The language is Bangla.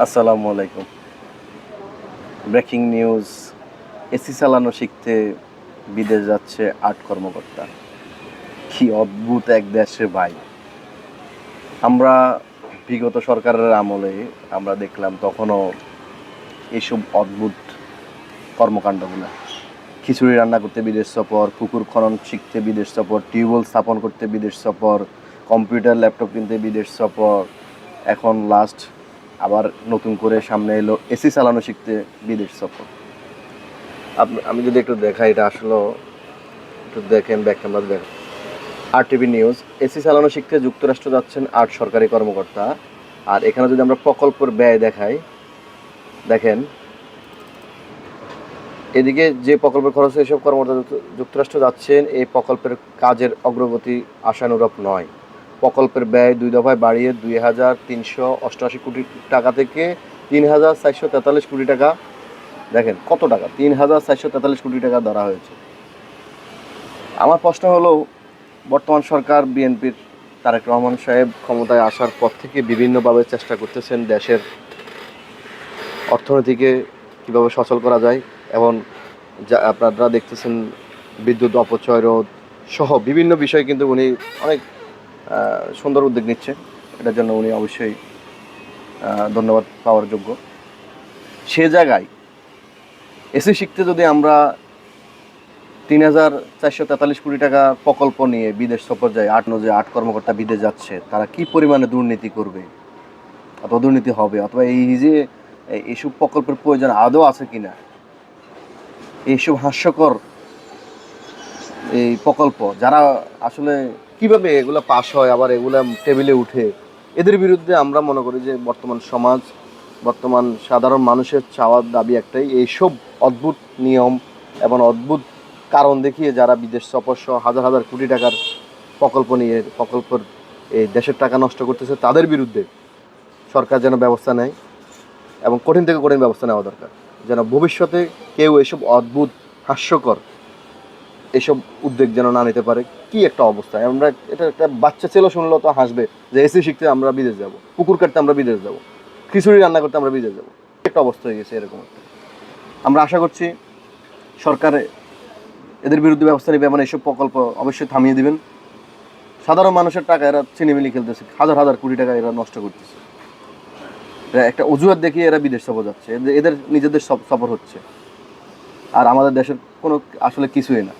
আসসালামু আলাইকুম। ব্রেকিং নিউজ, এসি চালানো শিখতে বিদেশ যাচ্ছে ৮ কর্মকর্তা। কি অদ্ভুত এক দেশে ভাই। আমরা বিগত সরকারের আমলে আমরা দেখলাম তখনও এইসব অদ্ভুত কর্মকাণ্ডগুলো। খিচুড়ি রান্না করতে বিদেশ সফর, পুকুর খনন শিখতে বিদেশ সফর, টিউবওয়েল স্থাপন করতে বিদেশ সফর, কম্পিউটার ল্যাপটপ কিনতে বিদেশ সফর। এখন লাস্ট আবার নতুন করে সামনে এলো এসি চালানো শিখতে বিদেশ সফর। আমি যদি একটু দেখাই, এটা আসলে একটু দেখেন, ব্যাক ক্যামেরা দেখেন। আরটিভি নিউজ, এসি চালানো শিখতে যুক্তরাষ্ট্র যাচ্ছেন ৮ সরকারি কর্মকর্তা। আর এখানে যদি আমরা প্রকল্পের ব্যয় দেখাই, দেখেন এদিকে যে প্রকল্পের খরচে এসব কর্মকর্তা যুক্তরাষ্ট্র যাচ্ছেন, এই প্রকল্পের কাজের অগ্রগতি আশানুরূপ নয়। প্রকল্পের ব্যয় 2 দফায় বাড়িয়ে 2,388 কোটি টাকা থেকে 3,443 কোটি টাকা, দেখেন কত টাকা, 3,443 কোটি টাকা ধরা হয়েছে। আমার প্রশ্ন হলো, বর্তমান সরকার বিএনপির তারেক রহমান সাহেব ক্ষমতায় আসার পর থেকে বিভিন্নভাবে চেষ্টা করতেছেন দেশের অর্থনীতিকে কীভাবে সচল করা যায়, এবং যা আপনারা দেখতেছেন বিদ্যুৎ অপচয় রোধ সহ বিভিন্ন বিষয়ে কিন্তু উনি অনেক সুন্দর উদ্যোগ নিচ্ছে। এটার জন্য উনি অবশ্যই ধন্যবাদ পাওয়ার যোগ্য। সে জায়গায় এসি শিখতে যদি আমরা 3,443 কোটি টাকা প্রকল্প নিয়ে বিদেশ সফর যায়, ৮ কর্মকর্তা বিদেশ যাচ্ছে, তারা কি পরিমাণে দুর্নীতি করবে অথবা দুর্নীতি হবে, অথবা এইসব প্রকল্পের প্রয়োজন আদৌ আছে কিনা, এইসব হাস্যকর এই প্রকল্প যারা আসলে কিভাবে এগুলো পাস হয় আবার এগুলো টেবিলে উঠে, এদের বিরুদ্ধে আমরা মনে করি যে বর্তমান সমাজ, বর্তমান সাধারণ মানুষের চাওয়ার দাবি একটাই, এইসব অদ্ভুত নিয়ম এবং অদ্ভুত কারণ দেখিয়ে যারা বিদেশ সফর সহ হাজার হাজার কোটি টাকার প্রকল্পের এই দেশের টাকা নষ্ট করতেছে, তাদের বিরুদ্ধে সরকার যেন ব্যবস্থা নেয় এবং কঠিন থেকে কঠিন ব্যবস্থা নেওয়া দরকার, যেন ভবিষ্যতে কেউ এসব অদ্ভুত হাস্যকর এসব উদ্যোগ যেন না নিতে পারে। কি একটা অবস্থা! আমরা এটা একটা বাচ্চা ছেলে শুনলেও তো হাসবে যে এসি শিখতে আমরা বিদেশ যাব, পুকুর কাটতে আমরা বিদেশ যাব, খিচুড়ি রান্না করতে আমরা বিদেশ যাব। একটা অবস্থা হয়ে গেছে এরকম একটা। আমরা আশা করছি সরকার এদের বিরুদ্ধে ব্যবস্থা নেবে এবং এইসব প্রকল্প অবশ্যই থামিয়ে দিবেন। সাধারণ মানুষের টাকা এরা ছিনিমিনি খেলতেছে, হাজার হাজার কোটি টাকা এরা নষ্ট করতেছে। এরা একটা অজুহাত দেখিয়ে এরা বিদেশ সফর যাচ্ছে, এদের নিজেদের সফর হচ্ছে, আর আমাদের দেশের কোনো আসলে কিছুই না।